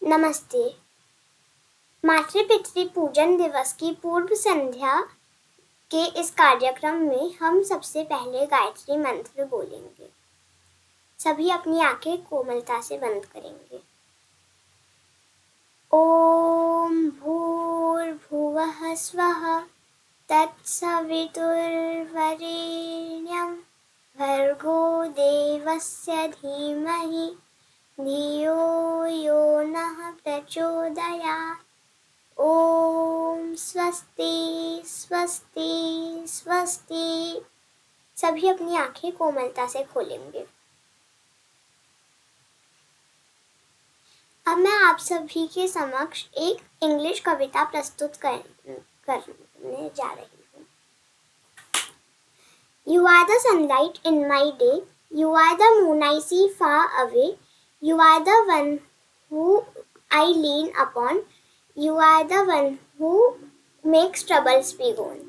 नमस्ते। मातृ-पितृ पूजन दिवस की पूर्व संध्या के इस कार्यक्रम में हम सबसे पहले गायत्री मंत्र बोलेंगे। सभी अपनी आंखें कोमलता से बंद करेंगे। ओम भूर्भुवः स्वः तत्सवितुर्वरेण्यं भर्गो देवस्य धीमहि धियो यो नः प्रचोदयात्। ओम स्वस्ति स्वस्ति स्वस्ति। सभी अपनी आंखें कोमलता से खोलेंगे। अब मैं आप सभी के समक्ष एक इंग्लिश कविता प्रस्तुत करने जा रही हूँ। You are the sunlight in my day. You are the moon I see far away. You are the one who I lean upon. You are the one who makes troubles be gone.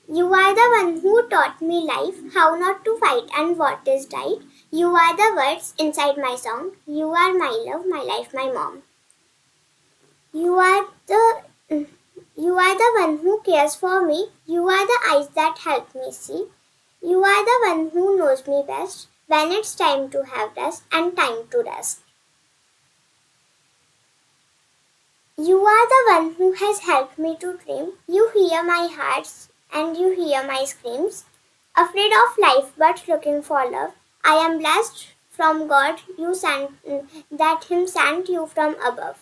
You are the one who taught me life, how not to fight and what is right. You are the words inside my song. You are my love, my life, my mom. You are the one who cares for me. You are the eyes that help me see. You are the one who knows me best when it's time to have rest and time to rest. You are the one who has helped me to dream. You hear my hearts and you hear my screams. Afraid of life but looking for love. I am blessed from God that Him sent you from above.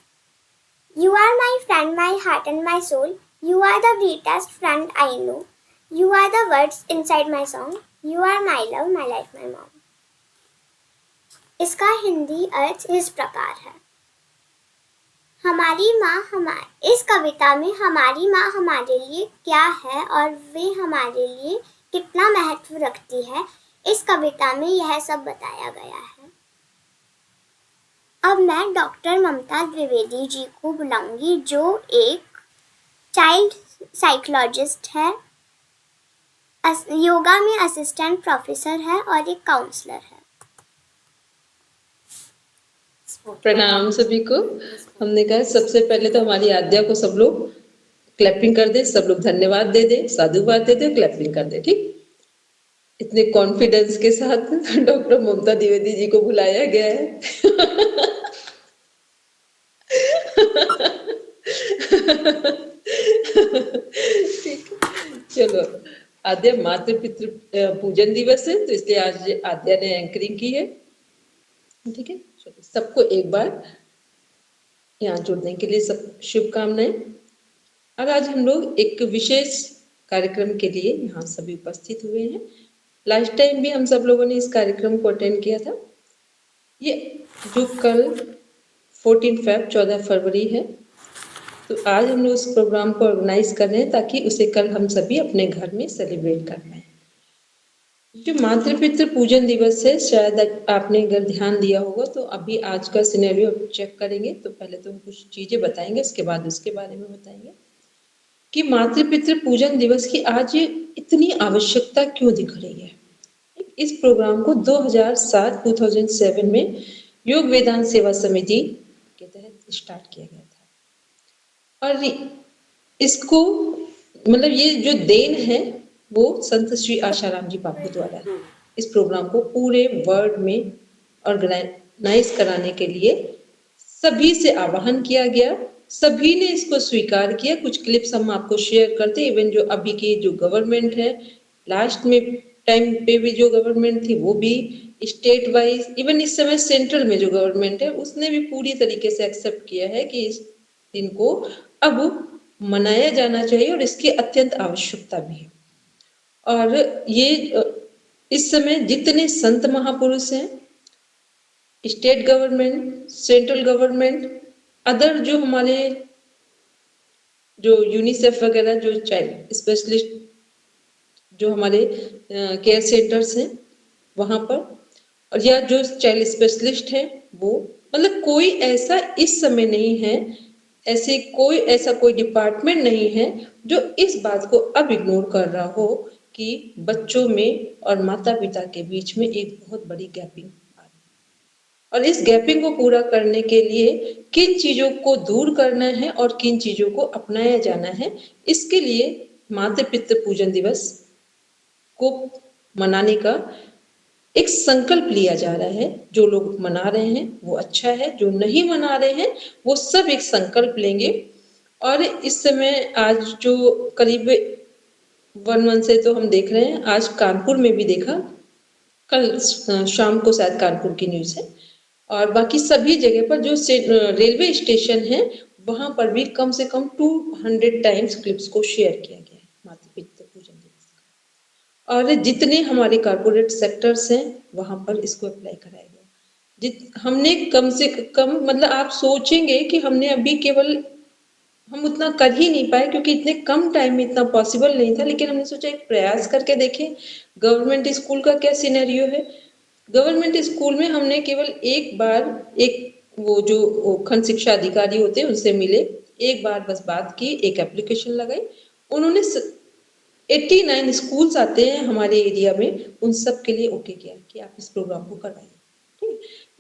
You are my friend, my heart and my soul. You are the greatest friend I know. You are the words inside my song. You are my love, my life, my mom. इसका हिंदी अर्थ इस प्रकार है। इस कविता में हमारी माँ हमारे लिए क्या है और वे हमारे लिए कितना महत्व रखती है, इस कविता में यह सब बताया गया है। अब मैं डॉक्टर ममता द्विवेदी जी को बुलाऊंगी, जो एक चाइल्ड साइकोलॉजिस्ट है, योगा में असिस्टेंट प्रोफेसर है और एक काउंसलर है। प्रणाम सभी को। हमने कहा सबसे पहले तो हमारी आद्या को सब लोग क्लैपिंग कर दे, सब लोग धन्यवाद दे दे, साधुवाद दे दे, क्लैपिंग कर दे। ठीक, इतने कॉन्फिडेंस के साथ डॉक्टर ममता द्विवेदी जी को बुलाया गया है। ठीक, चलो। आद्या मातृ पितृ पूजन दिवस है, तो इसलिए आज आद्या ने एंकरिंग की है। ठीक है, सबको एक बार यहाँ जुड़ने के लिए सब शुभकामनाएं। और आज हम लोग एक विशेष कार्यक्रम के लिए यहाँ सभी उपस्थित हुए हैं। लास्ट टाइम भी हम सब लोगों ने इस कार्यक्रम को अटेंड किया था। ये जो कल 14 फरवरी है, तो आज हम लोग उस प्रोग्राम को ऑर्गेनाइज कर रहे हैं ताकि उसे कल हम सभी अपने घर में सेलिब्रेट कर पाए। जो मातृ पितृ पूजन दिवस है, शायद आपने अगर ध्यान दिया होगा तो अभी आज का सिनेरियो चेक करेंगे। तो पहले तो हम कुछ चीजें बताएंगे, उसके बाद उसके बारे में बताएंगे कि मातृ पितृ पूजन दिवस की आज इतनी आवश्यकता क्यों दिख रही है। इस प्रोग्राम को 2007 में योग वेदांत सेवा समिति के तहत स्टार्ट किया गया था। और इसको मतलब ये जो देन है वो संत श्री आशाराम जी बापू द्वारा है। इस प्रोग्राम को पूरे वर्ल्ड में ऑर्गेनाइज कराने के लिए सभी से आह्वान किया गया, सभी ने इसको स्वीकार किया। कुछ क्लिप्स हम आपको शेयर करते। इवन जो अभी की जो गवर्नमेंट है, लास्ट में टाइम पे भी जो गवर्नमेंट थी वो भी स्टेट वाइज, इवन इस समय सेंट्रल में जो गवर्नमेंट है उसने भी पूरी तरीके से एक्सेप्ट किया है कि इस दिन को अब मनाया जाना चाहिए और इसकी अत्यंत आवश्यकता भी है। और ये इस समय जितने संत महापुरुष हैं, state government, central government, other जो हमारे जो यूनिसेफ वगैरह जो चाइल्ड स्पेशलिस्ट जो हमारे केयर सेंटर्स हैं वहाँ पर, और या जो चाइल्ड स्पेशलिस्ट हैं वो, मतलब कोई ऐसा इस समय नहीं है, ऐसा कोई डिपार्टमेंट नहीं है जो इस बात को अब इग्नोर कर रहा हो कि बच्चों में और माता पिता के बीच में एक बहुत बड़ी गैपिंग आ रही है। और इस गैपिंग को पूरा करने के लिए किन चीजों को दूर करना है और किन चीजों को अपनाया जाना है, इसके लिए मातृ पितृ पूजन दिवस को मनाने का एक संकल्प लिया जा रहा है। जो लोग मना रहे हैं वो अच्छा है, जो नहीं मना रहे हैं वो सब एक संकल्प लेंगे। और इस समय आज जो करीब 1 से तो हम देख रहे हैं, आज कानपुर में भी देखा, कल शाम को शायद कानपुर की न्यूज़ है, और बाकी सभी जगह पर जो रेलवे स्टेशन है वहां पर भी कम से कम 200 टाइम्स क्लिप्स को शेयर किया गया है मातृ पितृ पूजन दिवस का। और जितने हमारे कारपोरेट सेक्टर्स हैं वहां पर इसको अप्लाई कराया गया। हमने कम से कम, मतलब आप सोचेंगे कि हमने अभी केवल, हम उतना कर ही नहीं पाए क्योंकि इतने कम टाइम में इतना पॉसिबल नहीं था, लेकिन हमने सोचा एक प्रयास करके देखें। गवर्नमेंट स्कूल का क्या सिनेरियो है। गवर्नमेंट स्कूल में हमने केवल एक बार, एक वो जो खंड शिक्षा अधिकारी होते हैं उनसे मिले, एक बार बस बात की, एक एप्लीकेशन लगाई। उन्होंने 89 स्कूल्स आते हैं हमारे एरिया में, उन सब के लिए ओके किया कि आप इस प्रोग्राम को करवाइए।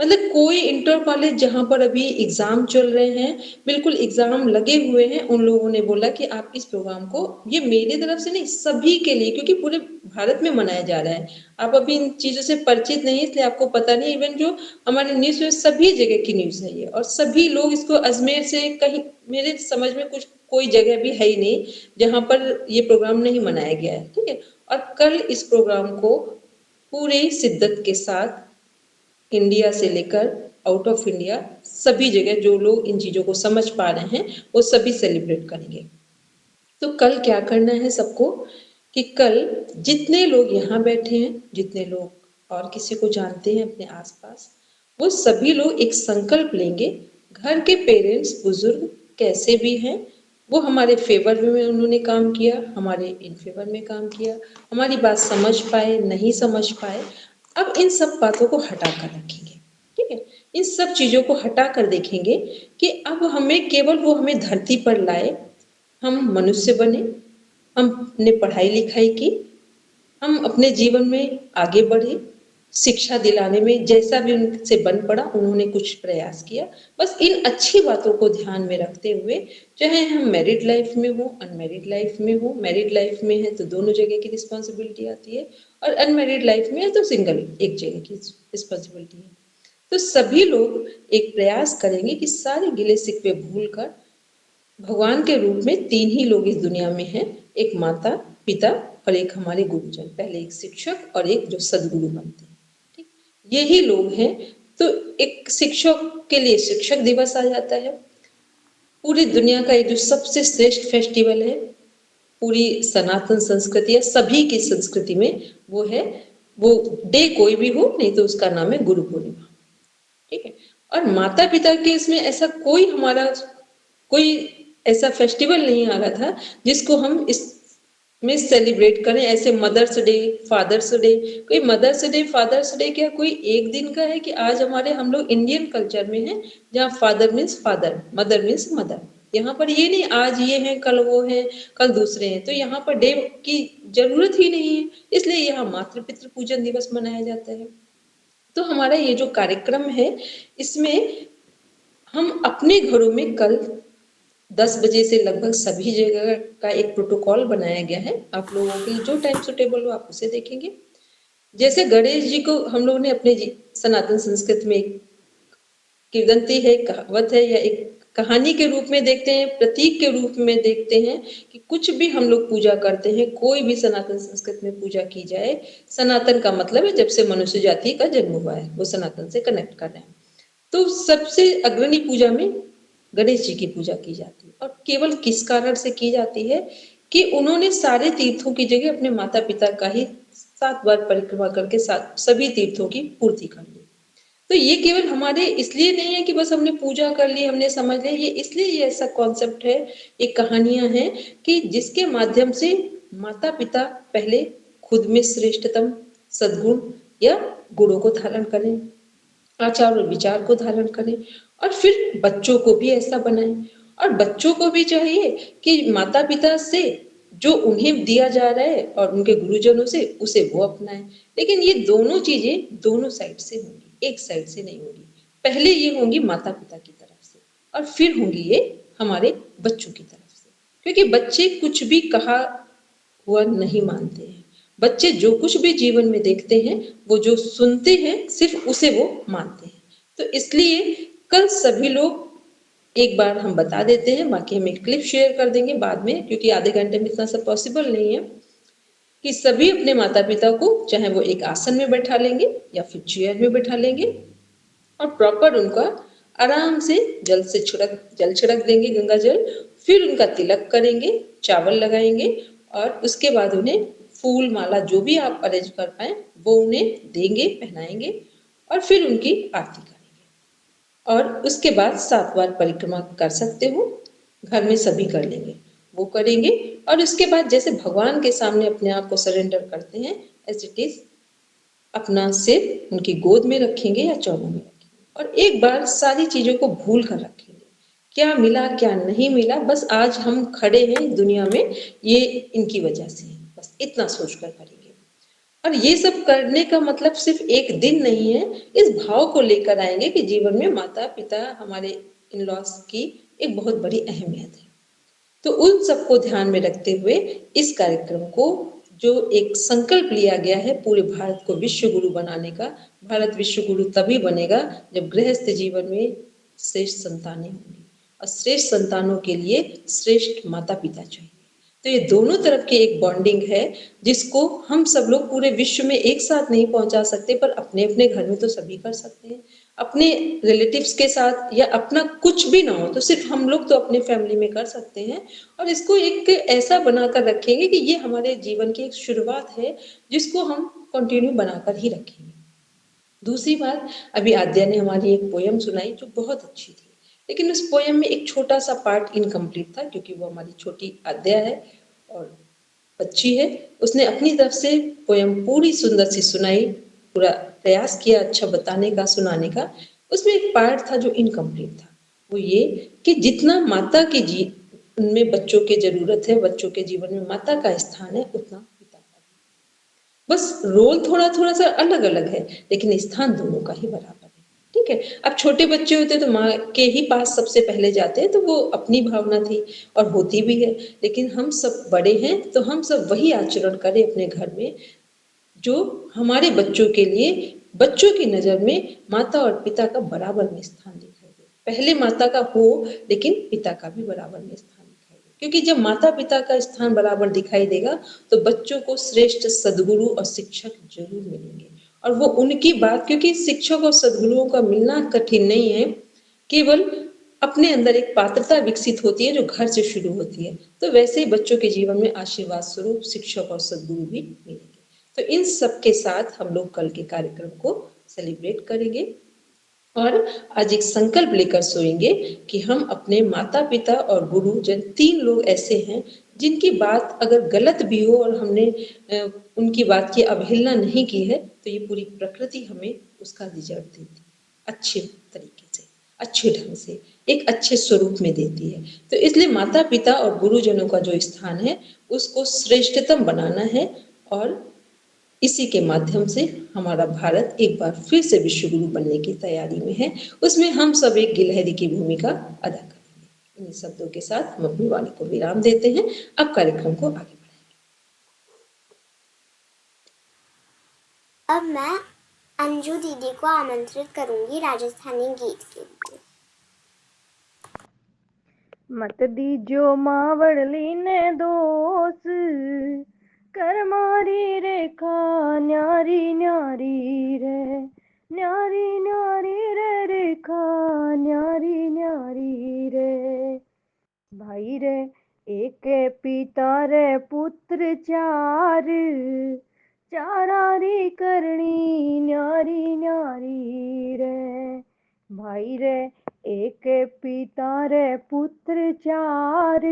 मतलब कोई इंटर कॉलेज जहां पर अभी एग्जाम चल रहे हैं, बिल्कुल एग्जाम लगे हुए हैं, उन लोगों ने बोला कि आप इस प्रोग्राम को, ये मेरी तरफ से नहीं सभी के लिए, क्योंकि पूरे भारत में मनाया जा रहा है। आप अभी इन चीजों से परिचित नहीं, इसलिए आपको पता नहीं। इवन जो हमारे न्यूज में सभी जगह की न्यूज है ये, और सभी लोग इसको, अजमेर से कहीं, मेरे समझ में कुछ कोई जगह भी है ही नहीं जहां पर ये प्रोग्राम नहीं मनाया गया है। ठीक है, और कल इस प्रोग्राम को पूरी शिद्दत के साथ इंडिया से लेकर आउट ऑफ इंडिया सभी जगह जो लोग इन चीजों को समझ पा रहे हैं वो सभी सेलिब्रेट करेंगे। तो कल क्या करना है सबको, कि कल जितने लोग यहाँ बैठे हैं, जितने लोग और किसी को जानते हैं अपने आसपास, वो सभी लोग एक संकल्प लेंगे। घर के पेरेंट्स बुजुर्ग कैसे भी हैं, वो हमारे फेवर में उन्होंने काम किया, हमारे इन फेवर में काम किया, हमारी बात समझ पाए नहीं समझ पाए, अब इन सब बातों को हटा कर रखेंगे। ठीक है, इन सब चीजों को हटा कर देखेंगे कि अब हमें केवल वो हमें धरती पर लाए, हम मनुष्य बने, हमने पढ़ाई लिखाई की, हम अपने जीवन में आगे बढ़े, शिक्षा दिलाने में जैसा भी उनसे बन पड़ा उन्होंने कुछ प्रयास किया। बस इन अच्छी बातों को ध्यान में रखते हुए, चाहे हम मैरिड लाइफ में हो, अनमैरिड लाइफ में हो, मैरिड लाइफ में है तो दोनों जगह की रिस्पॉन्सिबिलिटी आती है, और अनमैरिड लाइफ में है तो सिंगल एक जगह की रिस्पॉन्सिबिलिटी है। तो सभी लोग एक प्रयास करेंगे कि सारे गिले शिकवे भूल कर, भगवान के रूप में 3 ही लोग इस दुनिया में हैं, एक माता पिता और एक हमारे गुरुजन, पहले एक शिक्षक और एक जो सदगुरु बनते हैं। ठीक, यही लोग हैं। तो एक शिक्षक के लिए शिक्षक दिवस आ जाता है। पूरी दुनिया का एक जो सबसे श्रेष्ठ फेस्टिवल है पूरी सनातन संस्कृति या सभी की संस्कृति में, वो है, वो डे कोई भी हो, नहीं तो उसका नाम है गुरु पूर्णिमा। ठीक है, और माता पिता के इसमें ऐसा कोई हमारा कोई ऐसा फेस्टिवल नहीं आ रहा था जिसको हम इस में सेलिब्रेट करें ऐसे। मदर्स डे, फादर्स डे, कोई मदर्स डे फादर्स डे क्या कोई एक दिन का है कि आज हमारे, हम लोग इंडियन कल्चर में है जहाँ father means father, mother means mother. यहाँ पर ये नहीं आज ये है कल वो है कल दूसरे हैं, तो यहाँ पर डे की जरूरत ही नहीं है, इसलिए यहाँ मातृ पितृ पूजन दिवस मनाया जाता है। तो हमारा ये जो कार्यक्रम है इसमें हम अपने घरों में कल 10 बजे से लगभग सभी जगह का एक प्रोटोकॉल बनाया गया है। आप लोगों के लिए जो टाइम सुटेबल हो आप उसे देखेंगे। जैसे गणेश जी को हम लोगों ने अपने सनातन संस्कृति में एक किंवदंती है, कहावत है, या एक कहानी के रूप में देखते हैं, प्रतीक के रूप में देखते हैं कि कुछ भी हम लोग पूजा करते हैं, कोई भी सनातन संस्कृति में पूजा की जाए, सनातन का मतलब है जब से मनुष्य जाति का जन्म हुआ है वो सनातन से कनेक्ट कर रहे हैं। तो सबसे अग्रणी पूजा में गणेश जी की पूजा की जाती है, और केवल किस कारण से की जाती है कि उन्होंने सारे तीर्थों की जगह अपने माता पिता का ही 7 बार परिक्रमा करके सभी तीर्थों की पूर्ति कर ली। तो ये केवल हमारे इसलिए नहीं है कि बस हमने पूजा कर ली, हमने समझ लिया, ये इसलिए ये ऐसा कॉन्सेप्ट है, ये कहानियां हैं कि जिसके माध्यम से माता पिता पहले खुद में श्रेष्ठतम सद्गुण या गुणों को धारण करें, आचार और विचार को धारण करें, और फिर बच्चों को भी ऐसा बनाएं। और बच्चों को भी चाहिए कि माता पिता से जो उन्हें दिया जा रहा है और उनके गुरुजनों से उसे वो अपनाएं। लेकिन ये दोनों चीजें दोनों साइड से होंगी, एक साइड से नहीं होगी। पहले ये होंगी माता पिता की तरफ से और फिर होंगी ये हमारे बच्चों की तरफ से, क्योंकि बच्चे कुछ भी कहा हुआ नहीं मानते हैं। बच्चे जो कुछ भी जीवन में देखते हैं, वो जो सुनते हैं सिर्फ उसे वो मानते हैं। तो इसलिए कल सभी लोग एक बार हम बता देते हैं, बाकी हम एक क्लिप शेयर कर देंगे बाद में, क्योंकि आधे घंटे में इतना सब पॉसिबल नहीं है, कि सभी अपने माता पिता को चाहे वो एक आसन में बैठा लेंगे या फिर चेयर में बैठा लेंगे और प्रॉपर उनका आराम से जल छिड़क देंगे, गंगा जल। फिर उनका तिलक करेंगे, चावल लगाएंगे और उसके बाद उन्हें फूल माला जो भी आप अरेंज कर पाए वो उन्हें देंगे, पहनाएंगे और फिर उनकी आरती करेंगे। और उसके बाद 7 बार परिक्रमा कर सकते हो, घर में सभी कर लेंगे, वो करेंगे। और उसके बाद जैसे भगवान के सामने अपने आप को सरेंडर करते हैं, एज इट इज अपना सिर उनकी गोद में रखेंगे या चौलों में रखेंगे और एक बार सारी चीजों को भूल कर रखेंगे, क्या मिला क्या नहीं मिला, बस आज हम खड़े हैं दुनिया में, ये इनकी वजह से है, बस इतना सोचकर करेंगे। और ये सब करने का मतलब सिर्फ एक दिन नहीं है, इस भाव को लेकर आएंगे कि जीवन में माता पिता हमारे इन लॉज की एक बहुत बड़ी अहमियत है। तो उन सबको ध्यान में रखते हुए इस कार्यक्रम को, जो एक संकल्प लिया गया है पूरे भारत को विश्व गुरु बनाने का, भारत विश्व गुरु तभी बनेगा जब गृहस्थ जीवन में श्रेष्ठ संतानें होंगी और श्रेष्ठ संतानों के लिए श्रेष्ठ माता पिता चाहिए। तो ये दोनों तरफ की एक बॉन्डिंग है जिसको हम सब लोग पूरे विश्व में एक साथ नहीं पहुंचा सकते, पर अपने अपने घर में तो सभी कर सकते हैं, अपने रिलेटिव्स के साथ, या अपना कुछ भी ना हो तो सिर्फ हम लोग तो अपने फैमिली में कर सकते हैं। और इसको एक ऐसा बनाकर रखेंगे कि ये हमारे जीवन की एक शुरुआत है जिसको हम कंटिन्यू बनाकर ही रखेंगे। दूसरी बात, अभी आद्या ने हमारी एक पोयम सुनाई जो बहुत अच्छी थी, लेकिन उस पोयम में एक छोटा सा पार्ट इनकम्प्लीट था, क्योंकि वो हमारी छोटी आद्या है और बच्ची है। उसने अपनी तरफ से पोयम पूरी सुंदर सी सुनाई, पूरा प्रयास किया अच्छा बताने का, सुनाने का। उसमें एक पार्ट था जो इनकम्प्लीट था, वो ये कि जितना माता के उनमें बच्चों की जरूरत है, बच्चों के जीवन में माता का स्थान है, उतना पिता का भी। बस रोल थोड़ा थोड़ा सा अलग अलग है, लेकिन स्थान दोनों का ही बराबर है। ठीक है, अब छोटे बच्चे होते तो माँ के ही पास सबसे पहले जाते हैं, तो वो अपनी भावना थी और होती भी है। लेकिन हम सब बड़े हैं तो हम सब वही आचरण करें अपने घर में जो हमारे बच्चों के लिए, बच्चों की नजर में माता और पिता का बराबर में स्थान दिखाई दे। पहले माता का हो, लेकिन पिता का भी बराबर में स्थान दिखाई दे, क्योंकि जब माता पिता का स्थान बराबर दिखाई देगा तो बच्चों को श्रेष्ठ सदगुरु और शिक्षक जरूर मिलेंगे। और वो उनकी बात, क्योंकि शिक्षक और सदगुरुओं का मिलना कठिन नहीं है, केवल अपने अंदर एक पात्रता विकसित होती है जो घर से शुरू होती है। तो वैसे ही बच्चों के जीवन में आशीर्वाद स्वरूप शिक्षक और सदगुरु भी मिलेंगे। तो इन सब के साथ हम लोग कल के कार्यक्रम को सेलिब्रेट करेंगे और आज एक संकल्प लेकर सोएंगे कि हम अपने माता पिता और गुरुजन, 3 लोग ऐसे हैं जिनकी बात अगर गलत भी हो और हमने उनकी बात की अवहेलना नहीं की है, तो ये पूरी प्रकृति हमें उसका रिजल्ट देती है, अच्छे तरीके से, अच्छे ढंग से, एक अच्छे स्वरूप में देती है। तो इसलिए माता पिता और गुरुजनों का जो स्थान है उसको श्रेष्ठतम बनाना है और इसी के माध्यम से हमारा भारत एक बार फिर से विश्व गुरु बनने की तैयारी में है। उसमें हम सब एक गिलहरी की भूमिका अदा करेंगे। इन शब्दों के साथ हम अपनी वाणी को विराम देते हैं। अब कार्यक्रम को आगे बढ़ाएंगे। अब मैं अंजू दीदी को आमंत्रित करूंगी राजस्थानी गीत के लिए। मत दीजो मावड़ली ने दोष, कर मारी रेखा न्यारी न्यारी रे, न्यारी न्यारी रे रेखा न्यारी न्यारी रे। भाई रे एक पिता रे पुत्र चार, चारारी करनी न्यारी न्यारी रे। भाई रे एक पिता रे पुत्र चार,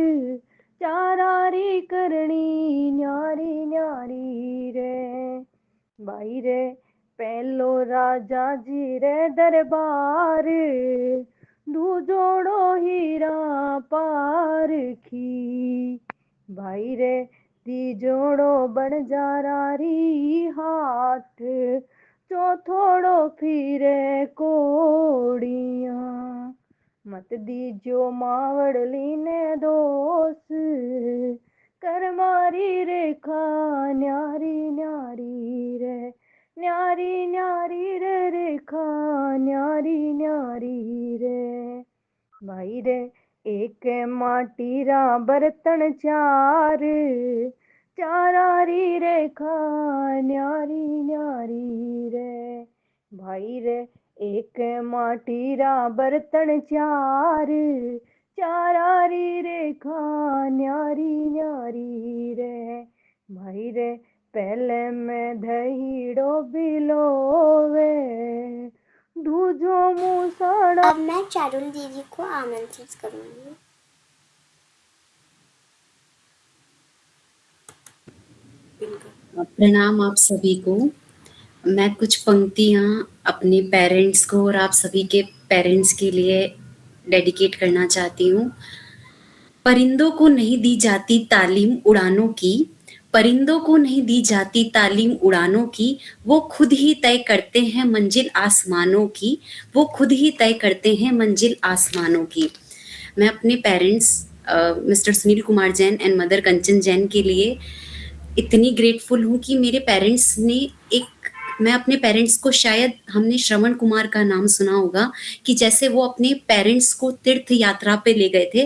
चारारी करनी न्यारी न्यारी रे। भाई रे पहलो राजा जी रे दरबार, दूजोड़ो हीरा पारखी। भाई रे तीजोड़ो बन जा री हाथ, चौथोड़ो फिरे कोड़ियां। मत दीजो मावड़ली ने दोष, कर मारी रेखा न्यारी न्यारी रे, न्यारी न्यारी रे रेखा न्यारी न्यारी रे। भाई रे एक माटी रा बर्तन चार, चारारी रेखा न्यारी न्यारी रे। भाई रे एक माटी रा बर्तन चार, चारारी रेखा न्यारी न्यारी रे। भाई रे पहले मैं दहीड़ो बिलोवे, दूजो मुसाड़ा। अब मैं चारुल दीदी को आमंत्रित करूंगी। प्रणाम आप सभी को। मैं कुछ पंक्तियाँ अपने पेरेंट्स को और आप सभी के पेरेंट्स के लिए डेडिकेट करना चाहती हूँ। परिंदों को नहीं दी जाती तालीम उड़ानों की, परिंदों को नहीं दी जाती तालीम उड़ानों की, वो खुद ही तय करते हैं मंजिल आसमानों की, वो खुद ही तय करते हैं मंजिल आसमानों की। मैं अपने parents mister Sunil Kumar Jain and mother Kanchan Jain के लिए इतनी ग्रेटफुल हूँ कि मेरे पेरेंट्स ने मैं अपने पेरेंट्स को, शायद हमने श्रवण कुमार का नाम सुना होगा कि जैसे वो अपने पेरेंट्स को तीर्थ यात्रा पे ले गए थे,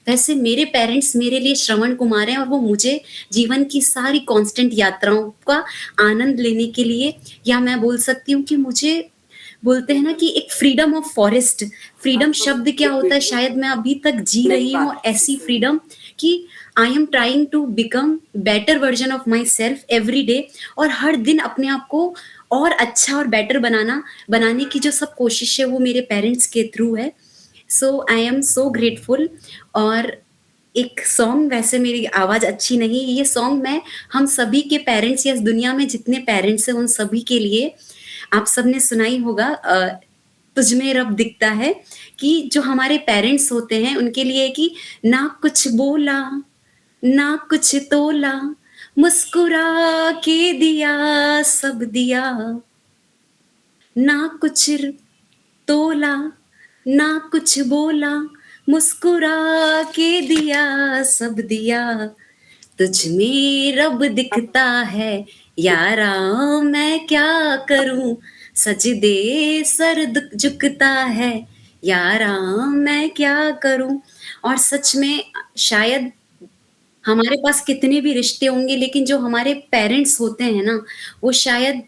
वैसे मेरे पेरेंट्स मेरे लिए श्रवण कुमार हैं और वो मुझे जीवन की सारी कांस्टेंट यात्राओं का आनंद लेने के लिए, या मैं बोल सकती हूँ कि मुझे बोलते हैं ना कि एक फ्रीडम ऑफ फॉरेस्ट, फ्रीडम शब्द क्या होता है शायद मैं अभी तक जी रही हूँ ऐसी फ्रीडम कि I am trying to become better version of myself every day, और हर दिन अपने आप को और अच्छा और बेटर बनाने की जो सब कोशिश है वो मेरे पेरेंट्स के थ्रू है। सो आई एम सो ग्रेटफुल। और एक सॉन्ग, वैसे मेरी आवाज़ अच्छी नहीं, ये सॉन्ग मैं हम सभी के पेरेंट्स या इस दुनिया में जितने पेरेंट्स हैं उन सभी के लिए, आप सबने सुना ही होगा तुझ में रब दिखता है, कि जो हमारे पेरेंट्स होते हैं उनके लिए कि ना कुछ बोला ना कुछ तोला, मुस्कुरा के दिया सब दिया, ना कुछ तोला ना कुछ बोला, मुस्कुरा के दिया सब दिया, तुझ में रब दिखता है यारा मैं क्या करूं, सजदे सर झुकता है यारा मैं क्या करूं। और सच में शायद हमारे पास कितने भी रिश्ते होंगे लेकिन जो हमारे पेरेंट्स होते हैं ना, वो शायद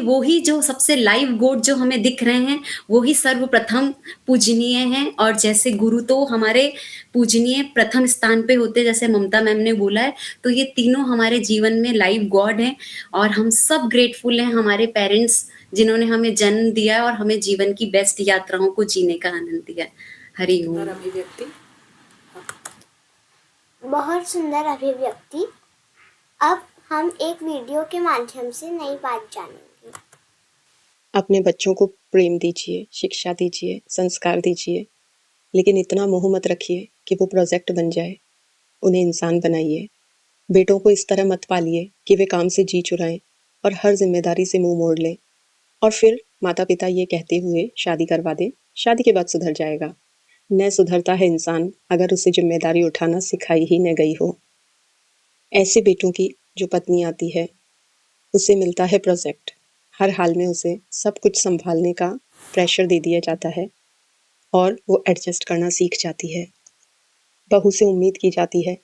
वो ही जो सबसे लाइव गॉड जो हमें दिख रहे हैं, वो ही सर्वप्रथम पूजनीय हैं। और जैसे गुरु तो हमारे पूजनीय प्रथम स्थान पे होते हैं, जैसे ममता मैम ने बोला है, तो ये तीनों हमारे जीवन में लाइव गॉड हैं और हम सब ग्रेटफुल हैं हमारे पेरेंट्स जिन्होंने हमें जन्म दिया और हमें जीवन की बेस्ट यात्राओं को जीने का आनंद दिया। हरि ओम। अभिव्यक्ति बहुत सुंदर अभिव्यक्ति। अब हम एक वीडियो के माध्यम से नई बात जानेंगे। अपने बच्चों को प्रेम दीजिए, शिक्षा दीजिए, संस्कार दीजिए, लेकिन इतना मोह मत रखिए कि वो प्रोजेक्ट बन जाए। उन्हें इंसान बनाइए। बेटों को इस तरह मत पालिए कि वे काम से जी चुराएं और हर जिम्मेदारी से मुंह मोड़ लें और फिर माता पिता ये कहते हुए शादी करवा दें, शादी के बाद सुधर जाएगा। न सुधरता है इंसान अगर उसे जिम्मेदारी उठाना सिखाई ही न गई हो। ऐसे बेटों की जो पत्नी आती है उसे मिलता है प्रोजेक्ट। हर हाल में उसे सब कुछ संभालने का प्रेशर दे दिया जाता है और वो एडजस्ट करना सीख जाती है। बहू से उम्मीद की जाती है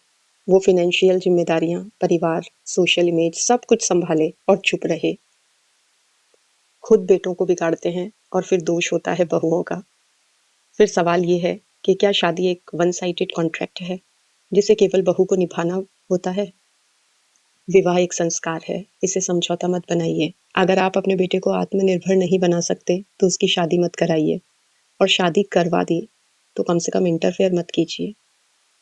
वो फिनेंशियल जिम्मेदारियां, परिवार, सोशल इमेज सब कुछ संभाले और चुप रहे। खुद बेटों को बिगाड़ते हैं और फिर दोष होता है बहुओं का। फिर सवाल ये है कि क्या शादी एक वन साइडेड कॉन्ट्रैक्ट है जिसे केवल बहू को निभाना होता है? विवाह एक संस्कार है, इसे समझौता मत बनाइए। अगर आप अपने बेटे को आत्मनिर्भर नहीं बना सकते तो उसकी शादी मत कराइए, और शादी करवा दी तो कम से कम इंटरफेयर मत कीजिए।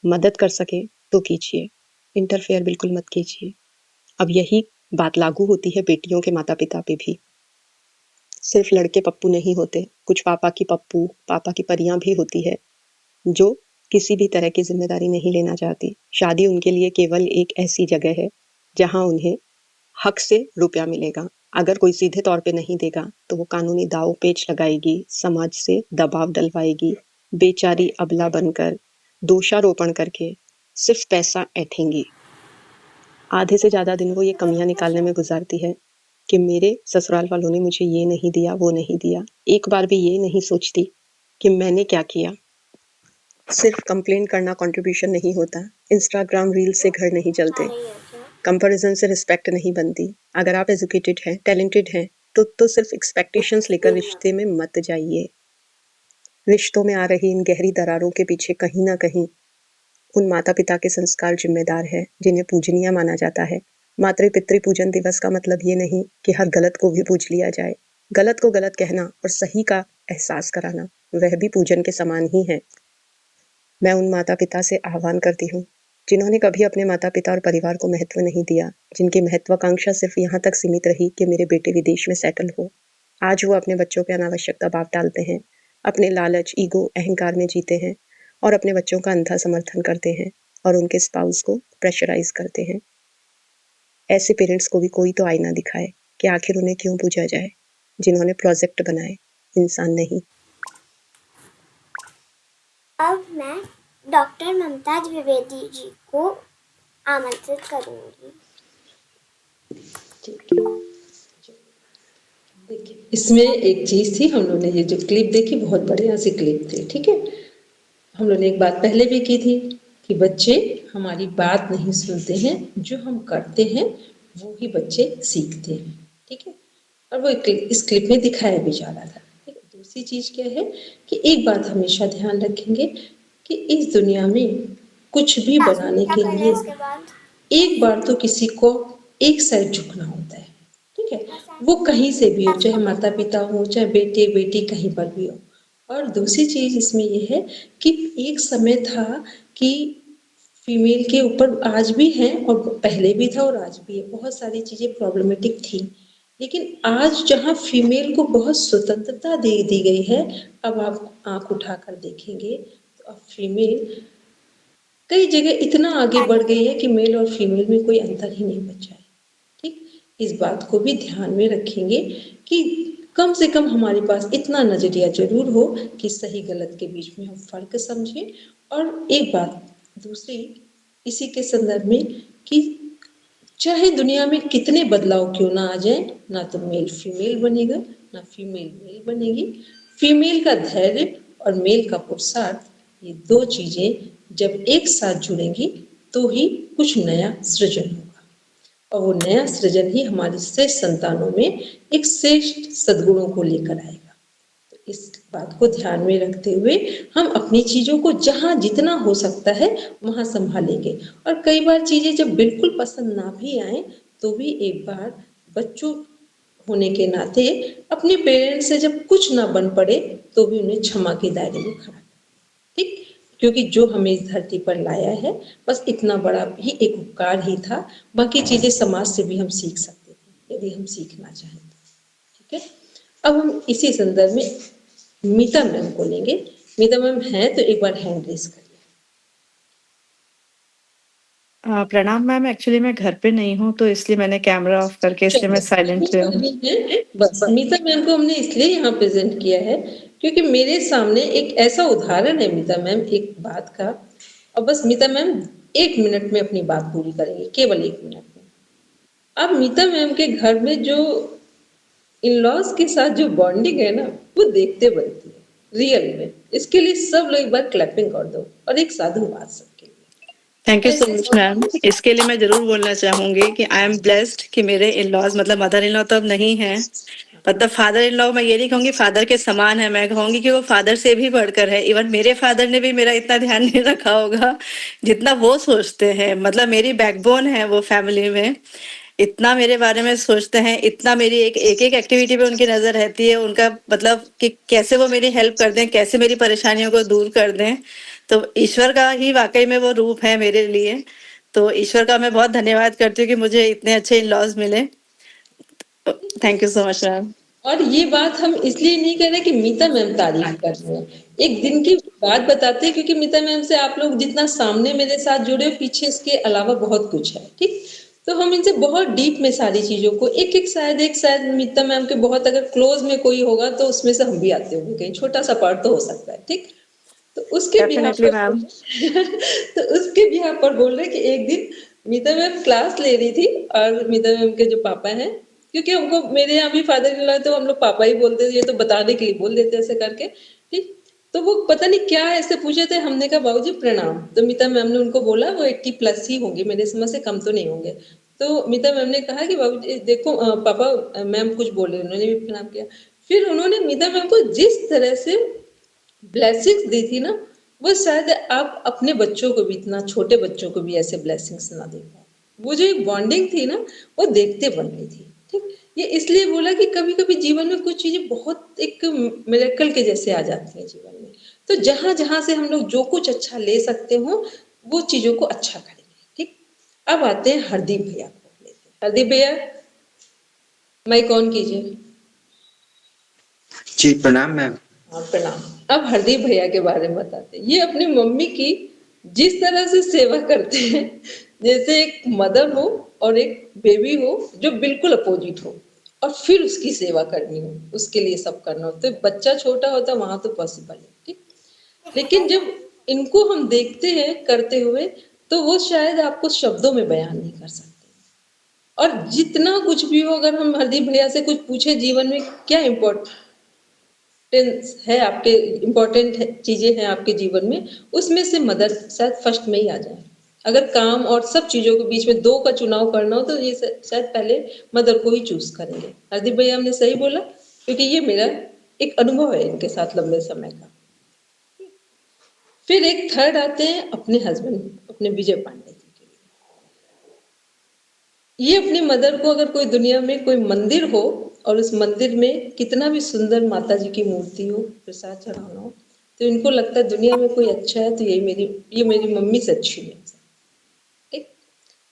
मदद कर सके तो कीजिए, इंटरफेयर बिल्कुल मत कीजिए। अब यही बात लागू होती है बेटियों के माता पिता पे भी। सिर्फ लड़के पप्पू नहीं होते, कुछ पापा की पप्पू, पापा की परियां भी होती है जो किसी भी तरह की जिम्मेदारी नहीं लेना चाहती। शादी उनके लिए केवल एक ऐसी जगह है जहां उन्हें हक से रुपया मिलेगा, अगर कोई सीधे तौर पे नहीं देगा तो वो कानूनी दाव पेच लगाएगी, समाज से दबाव डलवाएगी, बेचारी अबला बनकर दोषारोपण करके सिर्फ पैसा ऐंठेंगी। आधे से ज़्यादा दिन वो ये कमियां निकालने में गुजारती है कि मेरे ससुराल वालों ने मुझे ये नहीं दिया, वो नहीं दिया। एक बार भी ये नहीं सोचती कि मैंने क्या किया। सिर्फ कंप्लेन करना कंट्रीब्यूशन नहीं होता। इंस्टाग्राम रील से घर नहीं चलते। कंपैरिजन से रिस्पेक्ट नहीं बनती। अगर आप एजुकेटेड हैं, टैलेंटेड हैं, तो सिर्फ एक्सपेक्टेशंस लेकर रिश्ते में मत जाइए। रिश्तों में आ रही इन गहरी दरारों के पीछे कहीं ना कहीं उन माता पिता के संस्कार जिम्मेदार है जिन्हें पूजनीय माना जाता है। मातृ पितृ पूजन दिवस का मतलब ये नहीं कि हर गलत को भी पूज लिया जाए। गलत को गलत कहना और सही का एहसास कराना वह भी पूजन के समान ही है। मैं उन माता पिता से आह्वान करती हूँ जिन्होंने कभी अपने माता पिता और परिवार को महत्व नहीं दिया, जिनकी महत्वाकांक्षा सिर्फ यहाँ तक सीमित रही कि मेरे बेटे विदेश में सेटल हो। आज वो अपने बच्चों पे अनावश्यक दबाव डालते हैं, अपने लालच, ईगो, अहंकार में जीते हैं और अपने बच्चों का अंधा समर्थन करते हैं और उनके स्पाउस को प्रेशराइज करते हैं। ऐसे पेरेंट्स को भी कोई तो आईना दिखाए कि आखिर उन्हें क्यों पूजा जाए, जिन्होंने प्रोजेक्ट बनाए, इंसान नहीं। अब मैं डॉक्टर ममताज द्विवेदी जी को आमंत्रित करूंगी। देखिए, इसमें एक चीज थी, हम लोगों ने ये जो क्लिप देखी बहुत बढ़िया सी क्लिप थी, ठीक है। हम लोगों ने एक बात पहले भी की थी कि बच्चे हमारी बात नहीं सुनते हैं, जो हम करते हैं वो ही बच्चे सीखते हैं, ठीक है। और वो इस क्लिप में दिखाया भी जा रहा था। दूसरी चीज क्या है कि एक बात हमेशा ध्यान रखेंगे कि इस दुनिया में कुछ भी बनाने के लिए एक बार तो किसी को एक साइड झुकना होता है, ठीक है। वो कहीं से भी हो, चाहे माता पिता हो, चाहे बेटे बेटी, कहीं पर भी हो। और दूसरी चीज इसमें ये है कि एक समय था कि फीमेल के ऊपर, आज भी है और पहले भी था और आज भी है, बहुत सारी चीजें प्रॉब्लमेटिक थी। लेकिन आज जहाँ फीमेल को बहुत स्वतंत्रता दे दी गई है, अब आप आंख उठाकर देखेंगे तो अब फीमेल कई जगह इतना आगे बढ़ गई है कि मेल और फीमेल में कोई अंतर ही नहीं बचा है, ठीक। इस बात को भी ध्यान में रखेंगे कि कम से कम हमारे पास इतना नजरिया जरूर हो कि सही गलत के बीच में हम फर्क समझें। और एक बात दूसरी इसी के संदर्भ में कि चाहे दुनिया में कितने बदलाव क्यों ना आ जाए, ना तो मेल फीमेल बनेगा, ना फीमेल मेल बनेगी। फीमेल का धैर्य और मेल का पुरुषार्थ, ये दो चीजें जब एक साथ जुड़ेंगी तो ही कुछ नया सृजन होगा और वो नया सृजन ही हमारी श्रेष्ठ संतानों में एक श्रेष्ठ सद्गुणों को लेकर आएगा। तो इस बात को ध्यान में रखते हुए हम अपनी चीजों को जहाँ जितना हो सकता है वहां संभालेंगे। और कई बार चीजें जब बिल्कुल पसंद ना भी आए तो भी एक बार बच्चों होने के नाते अपने पेरेंट्स से जब कुछ ना बन पड़े तो भी उन्हें क्षमा के दायरे में खड़ा, ठीक। क्योंकि जो हमें इस धरती पर लाया है बस इतना बड़ा ही एक उपकार ही था, बाकी चीजें समाज से भी हम सीख सकते थे यदि हम सीखना चाहें तो, ठीक है। अब हम इसी संदर्भ में मीता मैम को लेंगे। मीता मैम है तो एक बार हैंड रेस करिए। प्रणाम मैम, एक्चुअली मैं घर पे नहीं हूँ तो इसलिए मैंने कैमरा ऑफ करके, इसलिए मैं साइलेंट पे हूँ। बस मीता मैम को हमने इसलिए यहाँ प्रेजेंट किया है क्योंकि मेरे सामने एक ऐसा उदाहरण है मीता मैम एक बात का, और बस मीता मैम 1 मिनट में अपनी बात पूरी करेंगे, केवल 1 मिनट में। अब मीता मैम के घर में जो इन-लॉज के साथ जो बॉन्डिंग है ना, वो देखते बनती है रियल में। इसके लिए सब लोग एक बार क्लैपिंग कर दो और एक साधुवाद सबके लिए। Thank you so much ma'am. इसके लिए मैं जरूर बोलना चाहूंगी कि आई एम ब्लेस्ड कि मेरे इन लॉज, मतलब मदर इन लॉ तो अब नहीं है, मतलब फादर इन लॉ मैं ये नहीं कहूंगी फादर के समान है, मैं कहूंगी कि वो फादर से भी बढ़कर है। इवन मेरे फादर ने भी मेरा इतना ध्यान नहीं रखा होगा जितना वो सोचते हैं। मतलब मेरी बैकबोन है वो फैमिली में, इतना मेरे बारे में सोचते हैं, इतना मेरी एक एक एक्टिविटी पे उनकी नजर रहती है। उनका मतलब कि कैसे वो मेरी हेल्प कर दें, कैसे मेरी परेशानियों को दूर कर दें। तो ईश्वर का ही वाकई में वो रूप है मेरे लिए। तो ईश्वर का मैं बहुत धन्यवाद करती हूँ कि मुझे इतने अच्छे इन लॉज मिले। Thank you so much ma'am. और ये बात हम इसलिए नहीं कर रहे कि मीता मैम तारीफ कर रहे हैं, एक दिन की बात बताते हैं, क्योंकि मीता मैम से आप लोग जितना सामने मेरे साथ जुड़े हो, पीछे इसके अलावा बहुत कुछ है, ठीक। तो हम इनसे बहुत डीप में सारी चीजों को एक शायद मीता मैम के बहुत अगर क्लोज में कोई होगा तो उसमें से हम भी आते होंगे, कहीं छोटा सा पार्ट तो हो सकता है, ठीक। तो उसके बिहार डेफिनेटली पर मैम। तो उसके बिहार पर बोल रहे कि एक दिन मीता मैम क्लास ले रही थी और मीता मैम के जो पापा हैं, क्योंकि हमको मेरे यहाँ भी फादर इन लॉ तो हम लोग पापा ही बोलते थे, ये तो बताने के लिए बोल देते ऐसे करके, ठीक। तो वो पता नहीं क्या ऐसे पूछे थे, हमने कहा बाबूजी प्रणाम, तो मीता मैम ने उनको बोला वो 80+ ही होंगे, मेरे समझ से कम तो नहीं होंगे। तो मीता मैम ने कहा कि बाबूजी देखो पापा मैम कुछ बोल रहे, उन्होंने भी प्रणाम किया। फिर उन्होंने मीता मैम को जिस तरह से ब्लेसिंग्स दी थी ना, वो शायद आप अपने बच्चों को भी, इतना छोटे बच्चों को भी ऐसे ब्लेसिंग्स ना दे पाओ। वो जो एक बॉन्डिंग थी ना, वो देखते बन रही थी, ठीक। ये इसलिए बोला कि कभी कभी जीवन में कुछ चीजें बहुत एक मिरेकल के जैसे आ जाती हैं जीवन में। तो जहां जहां से हम लोग जो कुछ अच्छा ले सकते हो वो चीजों को अच्छा करेंगे, ठीक। अब आते हैं हरदीप भैया को लेते हैं। हरदीप भैया माइक ऑन कीजिए। जी प्रणाम मैम। हाँ प्रणाम। अब हरदीप भैया के बारे में बताते हैं। ये अपनी मम्मी की जिस तरह से सेवा करते हैं, जैसे एक मदर हो और एक बेबी हो जो बिल्कुल अपोजिट हो, और फिर उसकी सेवा करनी हो, उसके लिए सब करना हो। तो बच्चा छोटा होता वहां तो पॉसिबल है, ठीक। लेकिन जब इनको हम देखते हैं करते हुए, तो वो शायद आपको शब्दों में बयान नहीं कर सकते। और जितना कुछ भी हो, अगर हम हरदीप भैया से कुछ पूछे जीवन में क्या इम्पोर्टेंस है आपके, इम्पोर्टेंट चीजें हैं आपके जीवन में, उसमें से मदर शायद फर्स्ट में ही आ जाए। अगर काम और सब चीजों के बीच में दो का चुनाव करना हो तो ये शायद पहले मदर को ही चूज करेंगे। हरदीप भैया हमने सही बोला, क्योंकि ये मेरा एक अनुभव है इनके साथ लंबे समय का। फिर एक थर्ड आते हैं अपने हस्बैंड, अपने विजय पांडे जी के लिए। ये अपनी मदर को, अगर कोई दुनिया में कोई मंदिर हो और उस मंदिर में कितना भी सुंदर माता जी की मूर्ति हो, प्रसाद चढ़ाना हो, तो इनको लगता है दुनिया में कोई अच्छा है तो ये मेरी मम्मी से अच्छी है, ठीक।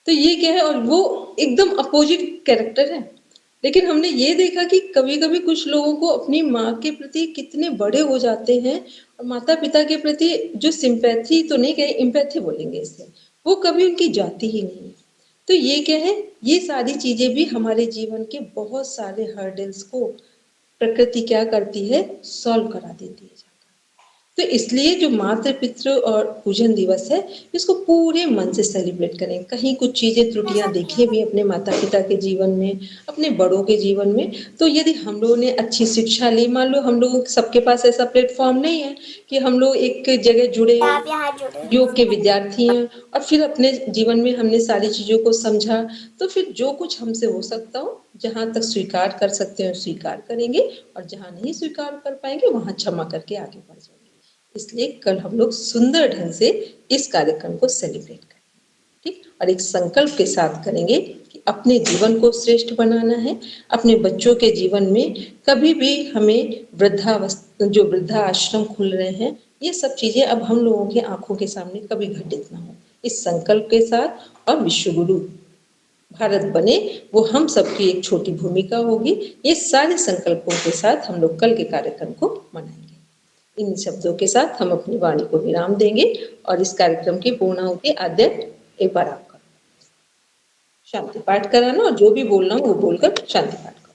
तो ये क्या है, और वो एकदम अपोजिट कैरेक्टर है। लेकिन हमने ये देखा कि कभी कभी कुछ लोगों को अपनी माँ के प्रति कितने बड़े हो जाते हैं, और माता पिता के प्रति जो सिंपैथी तो नहीं कहे, इम्पैथी बोलेंगे इसे, वो कभी उनकी जाती ही नहीं है। तो ये क्या है, ये सारी चीजें भी हमारे जीवन के बहुत सारे हर्डल्स को प्रकृति क्या करती है, सॉल्व करा देती है। तो इसलिए जो मातृ पितृ और पूजन दिवस है, इसको पूरे मन से सेलिब्रेट करें। कहीं कुछ चीजें त्रुटियां देखें भी अपने माता पिता के जीवन में, अपने बड़ों के जीवन में, तो यदि हम लोगों ने अच्छी शिक्षा ली, मान लो हम लोग सबके पास ऐसा प्लेटफॉर्म नहीं है कि हम लोग एक जगह जुड़े आप यहाँ जुड़े। योग के विद्यार्थी हैं और फिर अपने जीवन में हमने सारी चीजों को समझा, तो फिर जो कुछ हमसे हो सकता हो, जहां तक स्वीकार कर सकते हैं स्वीकार करेंगे, और जहां नहीं स्वीकार कर पाएंगे वहां क्षमा करके आगे बढ़ जाएंगे। इसलिए कल हम लोग सुंदर ढंग से इस कार्यक्रम को सेलिब्रेट करेंगे, ठीक। और एक संकल्प के साथ करेंगे कि अपने जीवन को श्रेष्ठ बनाना है। अपने बच्चों के जीवन में कभी भी हमें जो वृद्धा आश्रम खुल रहे हैं, ये सब चीजें अब हम लोगों की आंखों के सामने कभी घटित ना हो, इस संकल्प के साथ। और विश्व गुरु भारत बने, वो हम सबकी एक छोटी भूमिका होगी। ये सारे संकल्पों के साथ हम लोग कल के कार्यक्रम को मनाएंगे। इन शब्दों के साथ हम अपनी वाणी को विराम देंगे और इस कार्यक्रम की पूर्णाहुति आद्य एक बार आप करो, शांति पाठ कराना, और जो भी बोलना हो वो बोलकर शांति पाठ करो।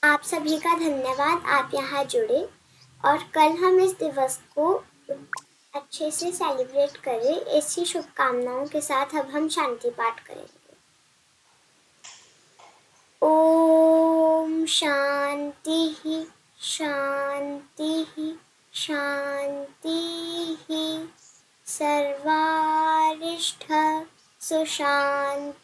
आप सभी का धन्यवाद, आप यहाँ जुड़े, और कल हम इस दिवस को अच्छे से सेलिब्रेट करें। ऐसी शुभकामनाओं के साथ अब हम शांति पाठ करेंगे। ओम शांति शांति शांति। सर्वारिष्ठ सुशांतिर्भवतु।